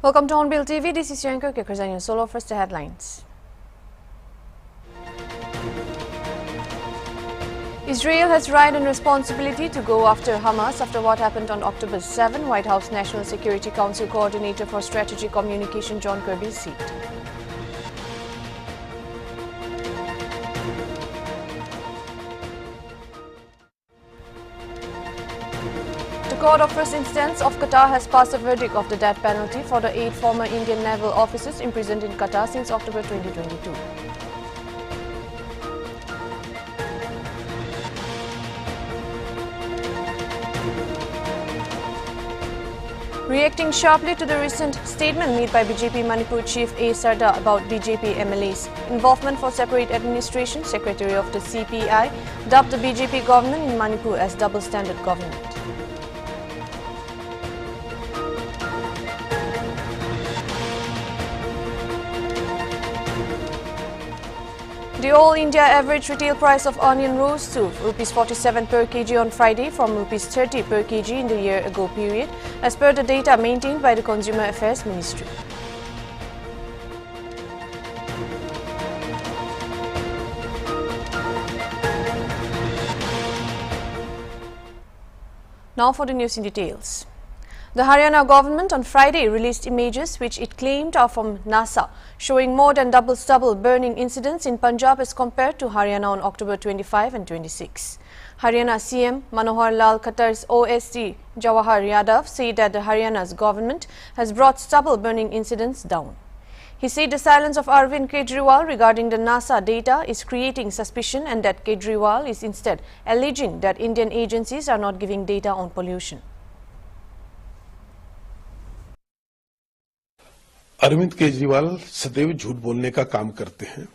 Welcome to Hornbilltv. This is your anchor, Kekrazanian Solo. First, the headlines. Israel has right and responsibility to go after Hamas after what happened on October 7. White House National Security Council Coordinator for Strategic Communication John Kirby said. The Court of First Instance of Qatar has passed a verdict of the death penalty for the 8 former Indian naval officers imprisoned in Qatar since October 2022. Reacting sharply to the recent statement made by BJP Manipur Chief A. Sarda about BJP MLA's involvement for separate administration, Secretary of the CPI dubbed the BJP government in Manipur as double-standard government. The All India average retail price of onion rose to Rs 47 per kg on Friday from Rs 30 per kg in the year-ago period, as per the data maintained by the Consumer Affairs Ministry. Now for the news in details. The Haryana government on Friday released images which it claimed are from NASA, showing more than double stubble burning incidents in Punjab as compared to Haryana on October 25 and 26. Haryana CM Manohar Lal Khattar's OSD Jawahar Yadav said that the Haryana's government has brought stubble burning incidents down. He said the silence of Arvind Kejriwal regarding the NASA data is creating suspicion and that Kejriwal is instead alleging that Indian agencies are not giving data on pollution. Arvind Kejriwal सदैव झूठ बोलने का काम करते हैं।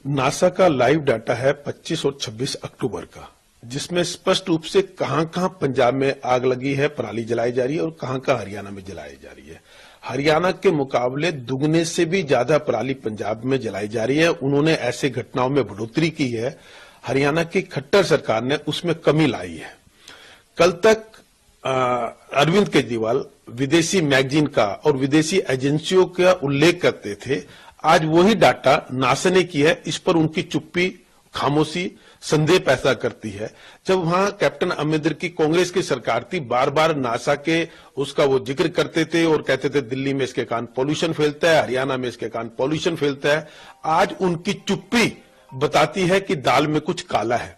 NASA का live data है 25 और 26 अक्टूबर का, जिसमें स्पष्ट रूप से कहां-कहां पंजाब में आग लगी है, पराली जलाई जा रही है और कहां-कहां हरियाणा में जलाई जा रही है। हरियाणा के मुकाबले दुगने से भी ज्यादा पराली पंजाब में जलाई जा रही है। उन्होंने ऐसे घटनाओं में बढ़ोतरी की है। हरियाणा की खट्टर सरकार ने उसमें कमी लाई है। कल तक अरविंद केजरीवाल विदेशी मैगजीन का और विदेशी एजेंसियों का उल्लेख करते थे। आज वही डाटा नासा ने की है। इस पर उनकी चुप्पी, खामोशी संदेह पैदा करती है। जब वहां कैप्टन अमरिंदर की कांग्रेस की सरकार थी, बार बार नासा के उसका वो जिक्र करते थे और कहते थे दिल्ली में इसके कारण पॉल्यूशन फैलता है, हरियाणा में इसके कारण पॉल्यूशन फैलता है। आज उनकी चुप्पी बताती है कि दाल में कुछ काला है।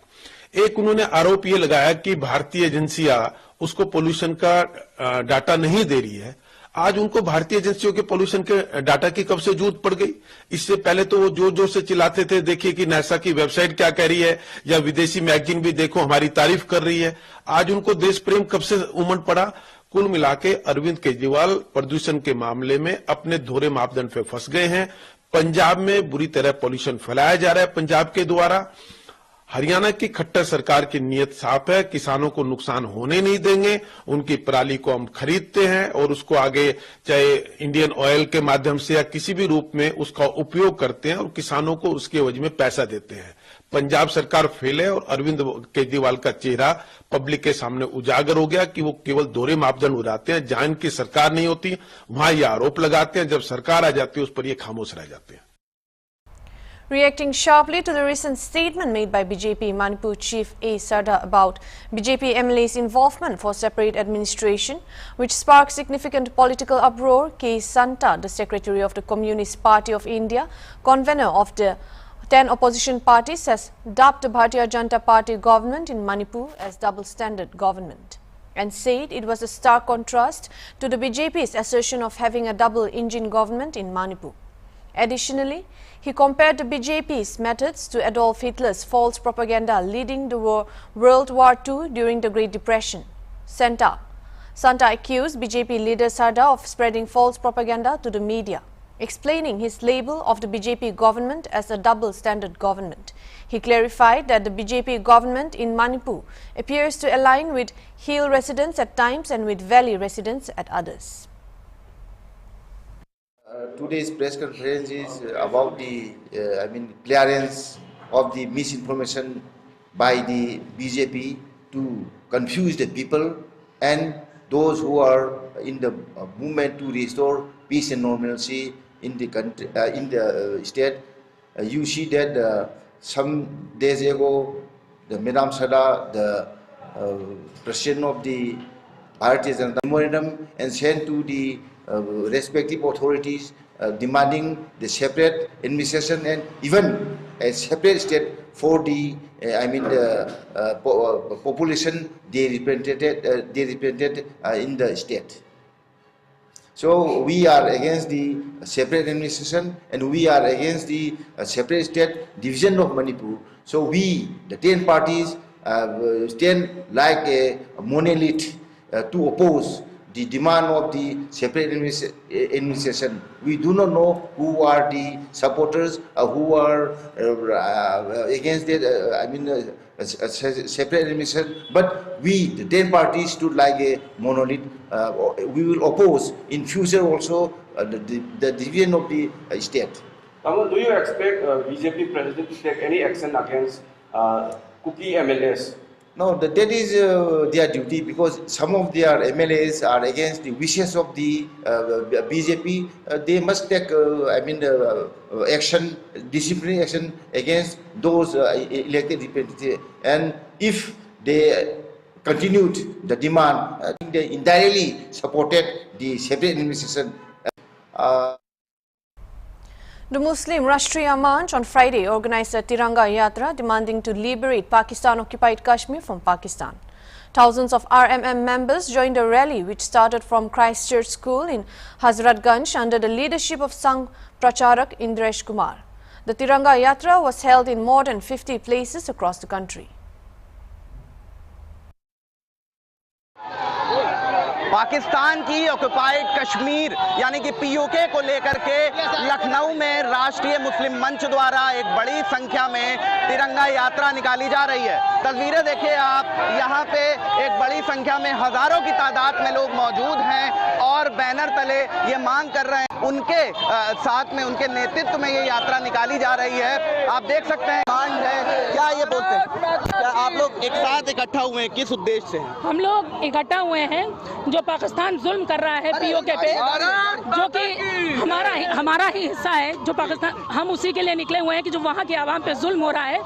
एक उन्होंने आरोप ये लगाया कि भारतीय एजेंसियां उसको पोल्यूशन का डाटा नहीं दे रही है। आज उनको भारतीय एजेंसियों के पोल्यूशन के डाटा की कब से जरूरत पड़ गई? इससे पहले तो वो जोर जोर से चिल्लाते थे, देखिए कि नासा की वेबसाइट क्या कह रही है, या विदेशी मैगजीन भी देखो हमारी तारीफ कर रही है। आज उनको देश प्रेम कब से उमड़ पड़ा? कुल मिला के अरविंद केजरीवाल प्रदूषण के मामले में अपने दोहरे मापदंड पे फंस गए हैं। पंजाब में बुरी तरह पोल्यूशन फैलाया जा रहा है पंजाब के द्वारा। हरियाणा की खट्टर सरकार की नीयत साफ है, किसानों को नुकसान होने नहीं देंगे। उनकी पराली को हम खरीदते हैं और उसको आगे चाहे इंडियन ऑयल के माध्यम से या किसी भी रूप में उसका उपयोग करते हैं और किसानों को उसके एवज में पैसा देते हैं। पंजाब सरकार फेल है और अरविंद केजरीवाल का चेहरा पब्लिक के सामने उजागर हो गया कि वो केवल दोहरे मापदंड उड़ाते हैं। जहां इनकी सरकार नहीं होती वहां ये आरोप लगाते हैं, जब सरकार आ जाती है उस पर ये खामोश रह जाते हैं। Reacting sharply to the recent statement made by BJP Manipur Chief A. Sarda about BJP MLA's involvement for separate administration, which sparked significant political uproar, K. Santa, the Secretary of the Communist Party of India, convener of the 10 opposition parties, has dubbed the Bharatiya Janata Party government in Manipur as double-standard government and said it was a stark contrast to the BJP's assertion of having a double-engine government in Manipur. Additionally, he compared the BJP's methods to Adolf Hitler's false propaganda leading the World War II during the Great Depression. Santa accused BJP leader Sarda of spreading false propaganda to the media, explaining his label of the BJP government as a double-standard government. He clarified that the BJP government in Manipur appears to align with hill residents at times and with valley residents at others. Today's press conference is about the clearance of the misinformation by the BJP to confuse the people, and those who are in the movement to restore peace and normalcy in the country, in the state. You see that some days ago, the Madam Sada, the president of the Bharatiya Janata memorandum, and sent to the respective authorities demanding the separate administration and even a separate state for the population they represented in the state. So we are against the separate administration and we are against the separate state division of Manipur. So we, the 10 parties, stand like a monolith to oppose the demand of the separate administration. We do not know who are the supporters, who are against it, separate administration, but we, the 10 parties, stood like a monolith. We will oppose in future also the division of the state. Kamal, do you expect BJP president to take any action against cookie MLAs? No, that is their duty, because some of their MLAs are against the wishes of the BJP. They must take, action, disciplinary action against those elected representatives. And if they continued the demand, I think they indirectly supported the separate administration. The Muslim Rashtriya Manch on Friday organized a Tiranga Yatra demanding to liberate Pakistan-occupied Kashmir from Pakistan. Thousands of RMM members joined a rally which started from Christchurch School in Hazratganj under the leadership of Sangh Pracharak Indresh Kumar. The Tiranga Yatra was held in more than 50 places across the country. Pakistan की occupied Kashmir यानी कि PoK को लेकर के लखनऊ में राष्ट्रीय मुस्लिम मंच द्वारा एक बड़ी संख्या में तिरंगा यात्रा निकाली जा रही है। तस्वीरें देखिए आप, यहाँ पे एक बड़ी संख्या में हजारों की तादाद में लोग मौजूद हैं और बैनर तले ये मांग कर रहे हैं। उनके साथ में, उनके नेतृत्व में ये यात्रा निकाली जा रही है। आप देख सकते हैं मांग है, क्या ये बोलते हैं, क्या आप लोग एक साथ इकट्ठा हुए हैं, किस उद्देश्य से? हम लोग इकट्ठा हुए हैं जो पाकिस्तान जुल्म कर रहा है पीओके पे, जो कि हमारा ही हिस्सा है, जो पाकिस्तान, हम उसी के लिए निकले हुए हैं कि जो वहाँ की आवाम पे जुल्म हो रहा है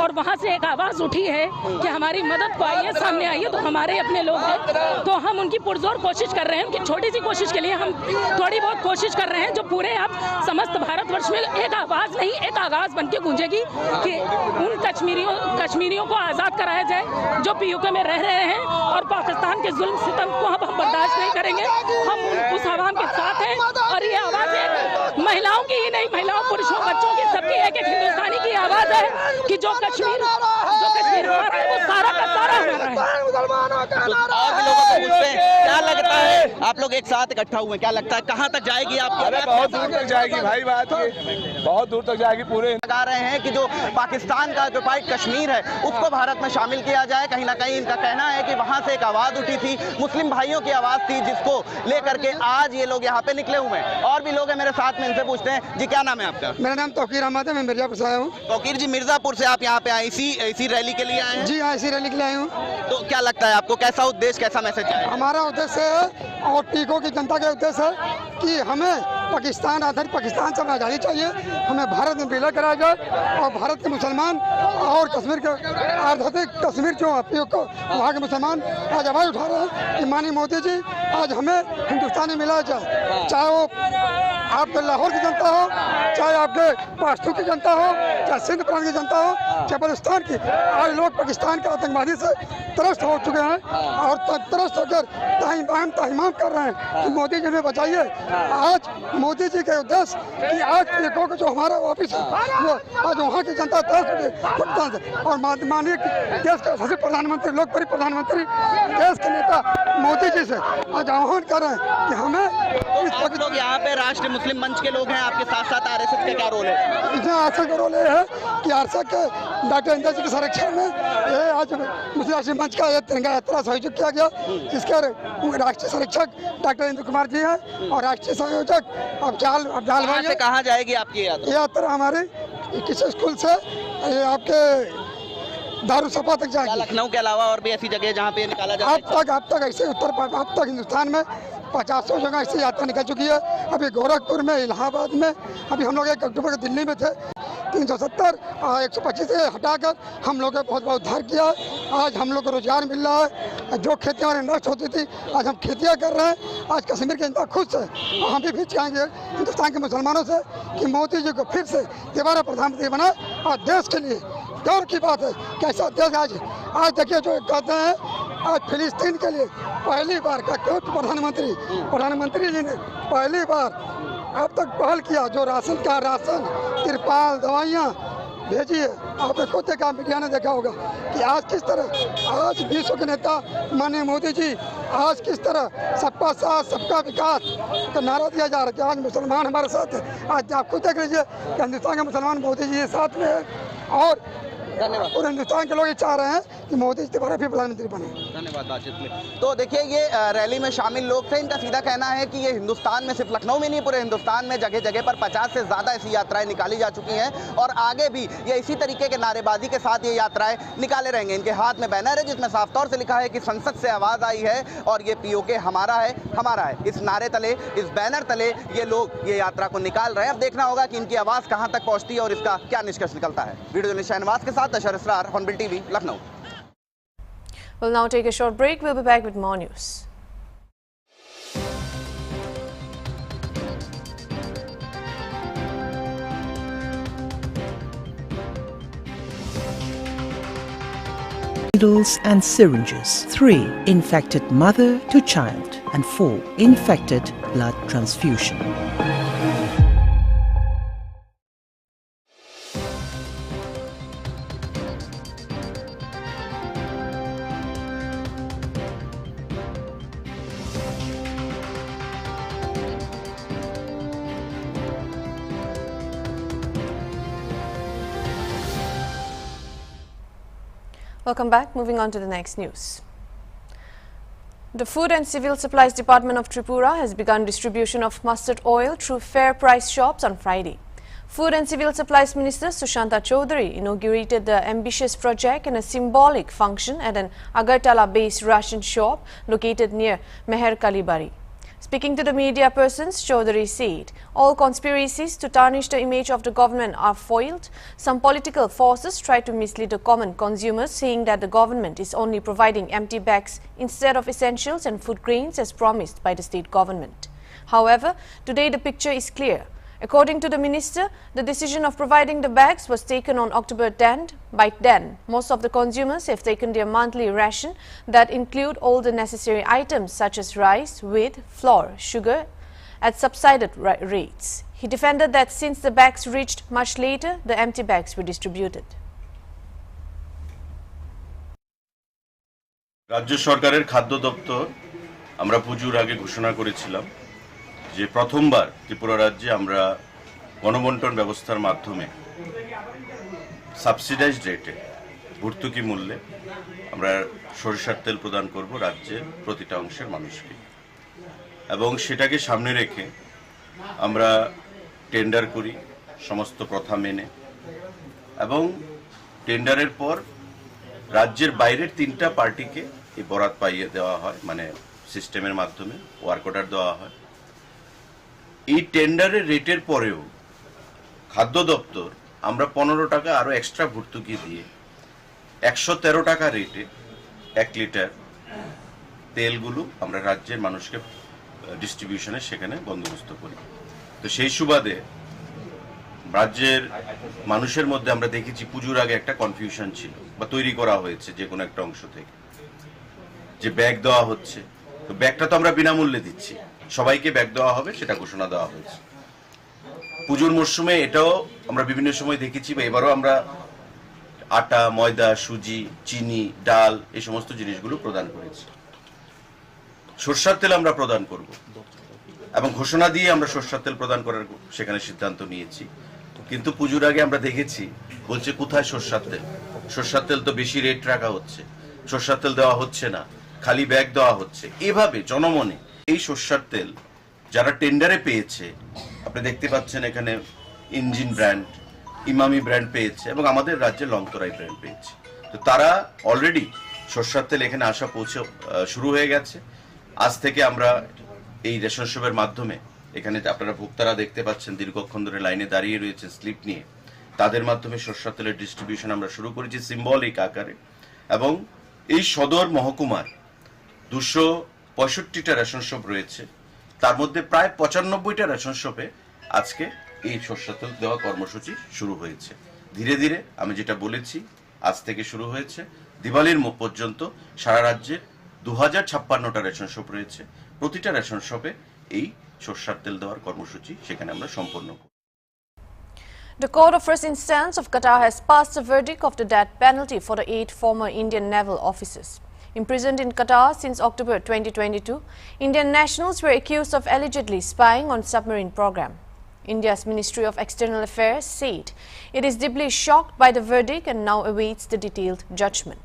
और वहाँ से एक आवाज़ उठी है कि हमारी मदद को आइए, सामने आइए। तो हमारे अपने लोग हैं, तो हम उनकी पुरजोर कोशिश कर रहे हैं। उनकी छोटी सी कोशिश के लिए हम थोड़ी बहुत कोशिश कर रहे हैं, जो पूरे आप समस्त भारतवर्ष में एक आवाज़ नहीं, एक आगाज़ बन के गूंजेगी कि उन कश्मीरियों को आज़ाद कराया जाए जो पीओके में रह रहे हैं, और पाकिस्तान के जुल्म सितम को हम बर्दाश्त नहीं करेंगे। हम उस आवाम के साथ हैं और ये आवाज़ महिलाओं की ही नहीं, महिलाओं, पुरुषों, बच्चों की, सबकी एक हिंदुस्तानी की आवाज़ है कि जो कश्मीर हमारा है वो सारा का सारा हमारा है। और भी लोगों को पूछते हैं, क्या लगता है, आप लोग एक साथ इकट्ठा हुए, क्या लगता है कहाँ तक जाएगी आपकी? अरे बहुत दूर तक जाएगी भाई, बात ये बहुत दूर तक जाएगी। पूरे लगा रहे हैं कि जो पाकिस्तान का ऑक्युपाइड कश्मीर है उसको भारत में शामिल किया जाए। कहीं ना कहीं इनका कहना है कि वहां से एक आवाज उठी थी, मुस्लिम भाइयों की आवाज थी, जिसको लेकर के आज ये लोग यहाँ पे निकले हुए हैं। और भी लोग हैं मेरे साथ में, इनसे पूछते हैं। जी क्या नाम है आपका? मेरा नाम तौकीर अहमद है, मैं मिर्जापुर से आया हूँ। तौकीर जी, मिर्जापुर से आप यहाँ पे आए इसी रैली के लिए आए हैं? जी हाँ, इसी रैली के लिए आए हूँ। तो क्या लगता है आपको, कैसा उद्देश्य, कैसा मैसेज है? हमारा उद्देश्य है और टीकों की जनता का उद्देश्य है कि हमें पाकिस्तान आधारित पाकिस्तान से आज़ादी चाहिए, हमें भारत में विलय कराया जाए और भारत के मुसलमान और कश्मीर के आधारित कश्मीर जो वहाँ के मुसलमान आज आवाज़ उठा रहे हैं कि माननीय मोदी जी आज हमें हिंदुस्तानी मिला जाए, चाहे वो आपके लाहौर की जनता हो, चाहे आपके पश्तो की जनता हो, चाहे सिंध प्रांत की जनता हो, चाहे बलूचिस्तान की। आज लोग पाकिस्तान के आतंकवादी से त्रस्त हो चुके हैं और त्रस्त होकर ताहिमाम कर रहे हैं कि मोदी जी हमें बचाइए। आज मोदी जी के उद्देश्य कि आज टीकों का जो हमारा ऑफिस है वो आज वहाँ की जनता त्रस्त से, और माननीय देश के सचिव प्रधानमंत्री, लोकप्रिय प्रधानमंत्री, देश के नेता मोदी जी से आज आह्वान कर रहे हैं कि हमें लोग यहाँ पे राष्ट्रीय मुस्लिम मंच के लोग हैं, आपके साथ साथ आरएसएस का क्या रोल है? इसमें आरएसएस का रोल ये है कि आरएसएस के डॉक्टर इंदर जी के संरक्षण में ये आज मुस्लिम राष्ट्रीय मंच का तिरंगा यात्रा आयोजित किया गया, जिसके राष्ट्रीय संरक्षक डॉक्टर इंद्र कुमार जी हैं और राष्ट्रीय संयोजक अफजाल भाई हैं। कहाँ जाएगी आपकी यात्रा? यात्रा हमारे किसी स्कूल से आपके दारू सपा तक जाएगी। लखनऊ के अलावा और भी ऐसी जगह जहाँ पे निकाला जाता है? अब तक ऐसे अब तक हिंदुस्तान में 50 जगह ऐसी यात्रा निकल चुकी है। अभी गोरखपुर में, इलाहाबाद में, अभी हम लोग 1 अक्टूबर को दिल्ली में थे। 370 125 से हटाकर हम लोग ने बहुत बड़ा उद्धार किया। आज हम लोग को रोजगार मिल रहा है। जो खेतियाँ हमारी नष्ट होती थी, आज हम खेतियाँ कर रहे हैं। आज कश्मीर के जनता खुश है और हम भी चाहेंगे हिंदुस्तान के मुसलमानों से कि मोदी जी को फिर से दोबारा प्रधानमंत्री बनाए और देश के लिए गौरव की बात है कि ऐसा देश आज देखिए जो कहते हैं, आज फिलिस्तीन के लिए पहली बार का प्रधानमंत्री जी ने पहली बार अब तक पहल किया। जो राशन, तिरपाल, दवाइयाँ भेजी है। आपने खुद देखा, मीडिया ने देखा होगा कि आज किस तरह आज विश्व के नेता माननीय मोदी जी आज किस तरह सबका साथ सबका विकास का नारा दिया जा रहा है कि आज मुसलमान हमारे साथ है। आज आप खुद देख लीजिए कि हिंदुस्तान के मुसलमान मोदी जी के साथ में है और धन्यवाद। और हिंदुस्तान के लोग ये चाह रहे हैं कि मोदी जी दोबारा फिर प्रधानमंत्री बने। धन्यवाद बातचीत में। तो देखिए, ये रैली में शामिल लोग थे। इनका सीधा कहना है कि ये हिंदुस्तान में, सिर्फ लखनऊ में नहीं, पूरे हिंदुस्तान में जगह जगह पर 50 से ज़्यादा ऐसी यात्राएं निकाली जा चुकी हैं और आगे भी ये इसी तरीके के नारेबाजी के साथ ये यात्राएं निकाले रहेंगे। इनके हाथ में बैनर है जिसमें साफ तौर से लिखा है कि संसद से आवाज़ आई है और ये POK हमारा है, हमारा है। इस नारे तले, इस बैनर तले ये लोग ये यात्रा को निकाल रहे हैं। अब देखना होगा कि इनकी आवाज़ कहाँ तक पहुँचती है और इसका क्या निष्कर्ष निकलता है। वीडियो जर्नलिस्ट शहनवाज के साथ दशर इसरार, Hornbill TV, Lucknow. We'll now take a short break. We'll be back with more news. Needles and syringes. 3. Infected mother to child. And 4. Infected blood transfusion. Welcome back. Moving on to the next news. The Food and Civil Supplies Department of Tripura has begun distribution of mustard oil through fair price shops on Friday. Food and Civil Supplies Minister Sushanta Chaudhary inaugurated the ambitious project in a symbolic function at an Agartala-based ration shop located near Meher Kalibari. Speaking to the media persons, Chaudhary said all conspiracies to tarnish the image of the government are foiled. Some political forces try to mislead the common consumers, saying that the government is only providing empty bags instead of essentials and food grains as promised by the state government. However, today the picture is clear. According to the minister, the decision of providing the bags was taken on October 10. By then, most of the consumers have taken their monthly ration that include all the necessary items such as rice, wheat, flour, sugar at subsidized rates. He defended that since the bags reached much later, the empty bags were distributed. রাজ্য সরকারের খাদ্য দপ্তর আমরা পুজোর আগে ঘোষণা করেছিলাম যে প্রথমবার ত্রিপুরা রাজ্যে আমরা গণবন্টন ব্যবস্থার মাধ্যমে সাবসিডাইজড রেটে ভর্তুকি মূল্যে আমরা সরিষার তেল প্রদান করব রাজ্যের প্রতিটা অংশের মানুষকে এবং সেটাকে সামনে রেখে আমরা টেন্ডার করি সমস্ত প্রথা মেনে এবং টেন্ডারের পর রাজ্যের বাইরের 3টা পার্টিকে এই বরাত পাইয়ে দেওয়া হয় মানে সিস্টেমের মাধ্যমে ওয়ার্ক অর্ডার দেওয়া হয় এই টেন্ডারের রেটের পরেও খাদ্য দপ্তর আমরা 15 টাকা আরো এক্সট্রা ভর্তুকি দিয়ে 113 টাকা রেটে 1 লিটার তেলগুলো আমরা রাজ্যের মানুষকে ডিস্ট্রিবিউশনে সেখানে বন্দোবস্ত করি তো সেই সুবাদে রাজ্যের মানুষের মধ্যে আমরা দেখেছি পুজোর আগে একটা কনফিউশন ছিল বা তৈরি করা হয়েছে যে কোনো একটা অংশ থেকে যে ব্যাগ দেওয়া হচ্ছে তো ব্যাগটা তো আমরা বিনামূল্যে দিচ্ছি সবাইকে ব্যাগ দেওয়া হবে সেটা ঘোষণা দেওয়া হয়েছে পুজোর মরশুমে এটাও আমরা বিভিন্ন সময় দেখেছি বা এবারও আমরা আটা ময়দা সুজি চিনি ডাল এই সমস্ত জিনিসগুলো প্রদান করেছি সরষের তেল আমরা প্রদান করব এবং ঘোষণা দিয়ে আমরা সরষের তেল প্রদান করার সেখানে সিদ্ধান্ত নিয়েছি কিন্তু পুজোর আগে আমরা দেখেছি বলছে কোথায় সরষের তেল তো বেশি রেট রাখা হচ্ছে সরষের তেল দেওয়া হচ্ছে না খালি ব্যাগ দেওয়া হচ্ছে এভাবে জনমনে এই সরষের তেল যারা টেন্ডারে পেয়েছে আপনি দেখতে পাচ্ছেন এখানে ইঞ্জিন ব্র্যান্ড ইমামি ব্র্যান্ড পেয়েছে এবং আমাদের রাজ্যে লংতরাই ব্র্যান্ড পেয়েছে তো তারা অলরেডি সরষের তেল এখানে আসা শুরু হয়ে গেছে। আজ থেকে আমরা এই রেশন শপের মাধ্যমে এখানে আপনারা ভোক্তারা দেখতে পাচ্ছেন দীর্ঘক্ষণ ধরে লাইনে দাঁড়িয়ে রয়েছে স্লিপ নিয়ে, তাদের মাধ্যমে সরষের তেলের ডিস্ট্রিবিউশন আমরা শুরু করেছি সিম্বলিক আকারে। এবং এই সদর মহকুমার 265টা রেশন শপ রয়েছে, তার মধ্যে প্রায় 95টা রেশন শপে আজকে এই সরষের তেল দেওয়া কর্মসূচি শুরু হয়েছে। ধীরে ধীরে আমি যেটা বলেছি আজ থেকে শুরু হয়েছে, দিওয়ালির পর্যন্ত সারা রাজ্যে 2056টা রেশন শপ রয়েছে, প্রতিটা রেশন শপে এই সরষের তেল দেওয়ার কর্মসূচি সেখানে আমরা সম্পন্ন করব। The Court of First Instance of Qatar has passed a verdict of the death penalty for the 8 former Indian naval officers. Imprisoned in Qatar since October 2022, Indian nationals were accused of allegedly spying on submarine program. India's Ministry of External Affairs said it is deeply shocked by the verdict and now awaits the detailed judgment.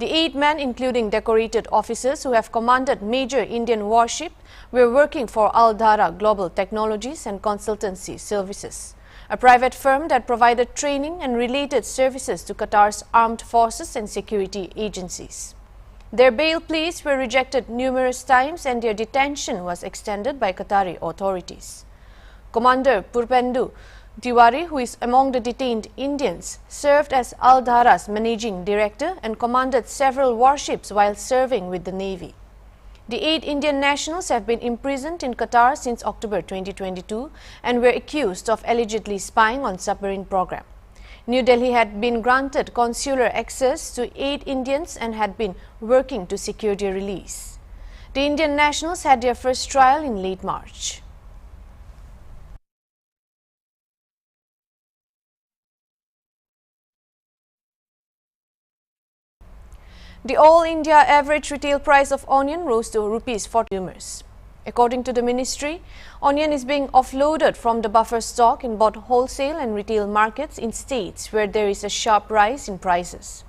The 8 men, including decorated officers who have commanded major Indian warship, were working for Al Dhara Global Technologies and Consultancy Services, a private firm that provided training and related services to Qatar's armed forces and security agencies. Their bail pleas were rejected numerous times and their detention was extended by Qatari authorities. Commander Purpendu Tiwari, who is among the detained Indians, served as Al Dhara's managing director and commanded several warships while serving with the Navy. The 8 Indian nationals have been imprisoned in Qatar since October 2022 and were accused of allegedly spying on submarine program. New Delhi had been granted consular access to 8 Indians and had been working to secure their release. The Indian nationals had their first trial in late March. The all-India average retail price of onion rose to Rs 40. According to the ministry, onion is being offloaded from the buffer stock in both wholesale and retail markets in states where there is a sharp rise in prices.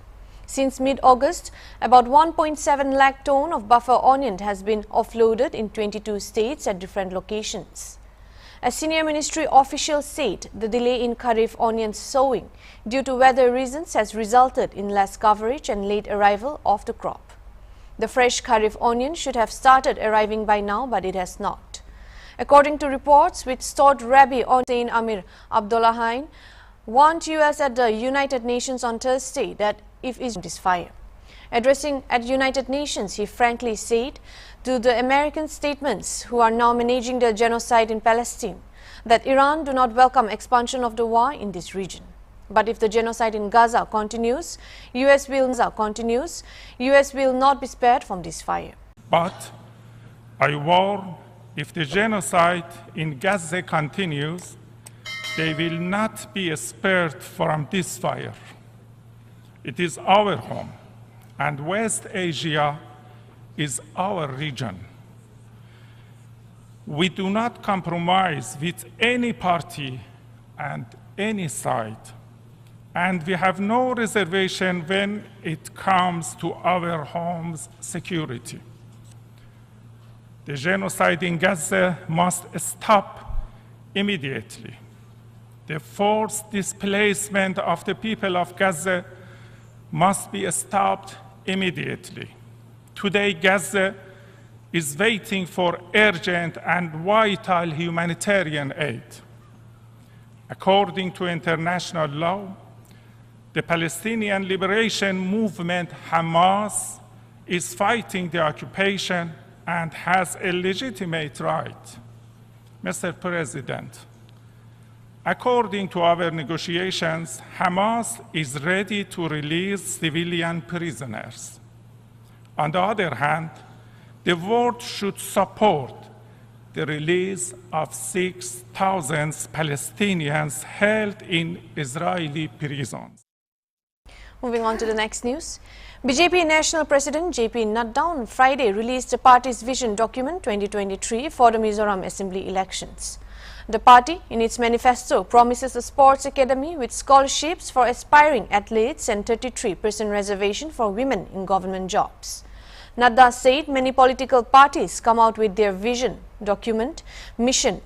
Since mid-August, about 1.7 lakh ton of buffer onion has been offloaded in 22 states at different locations. A senior ministry official said the delay in Kharif onion sowing due to weather reasons has resulted in less coverage and late arrival of the crop. The fresh Kharif onion should have started arriving by now, but it has not. According to reports, which stored Rabi Hussein Amir Abdullahian warned US at the United Nations on Thursday that if Israel is fire. Addressing at United Nations, he frankly said to the American statements who are now managing the genocide in Palestine that Iran do not welcome expansion of the war in this region. But if the genocide in Gaza continues, US will not be spared from this fire. But I warn, if the genocide in Gaza continues, they will not be spared from this fire. It is our home, and West Asia is our region. We do not compromise with any party and any side, and we have no reservation when it comes to our home's security. The genocide in Gaza must stop immediately. The forced displacement of the people of Gaza must be stopped immediately. Today, Gaza is waiting for urgent and vital humanitarian aid. According to international law, the Palestinian Liberation Movement, Hamas, is fighting the occupation and has a legitimate right. Mr. President, according to our negotiations, Hamas is ready to release civilian prisoners. On the other hand, the world should support the release of 6,000 Palestinians held in Israeli prisons. Moving on to the next news. BJP National President JP Nadda on Friday released the party's vision document 2023 for the Mizoram Assembly elections. The party, in its manifesto, promises a sports academy with scholarships for aspiring athletes and 33% reservation for women in government jobs. Nadda said many political parties come out with their vision, document, mission,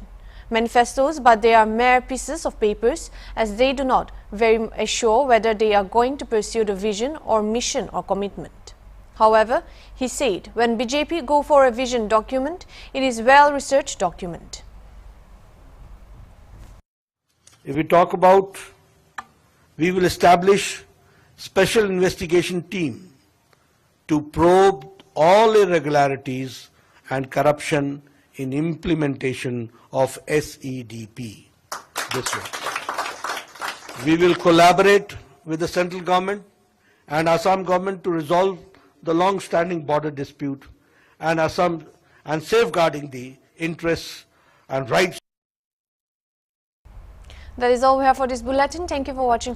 manifestos, but they are mere pieces of papers, as they do not very assure whether they are going to pursue the vision or mission or commitment. However, he said, when BJP go for a vision document, it is well-researched document. If we talk about, we will establish special investigation team to probe all irregularities and corruption in implementation of SEDP. This way. We will collaborate with the central government and Assam government to resolve the long-standing border dispute and safeguarding the interests and rights. That is all we have for this bulletin. Thank you for watching.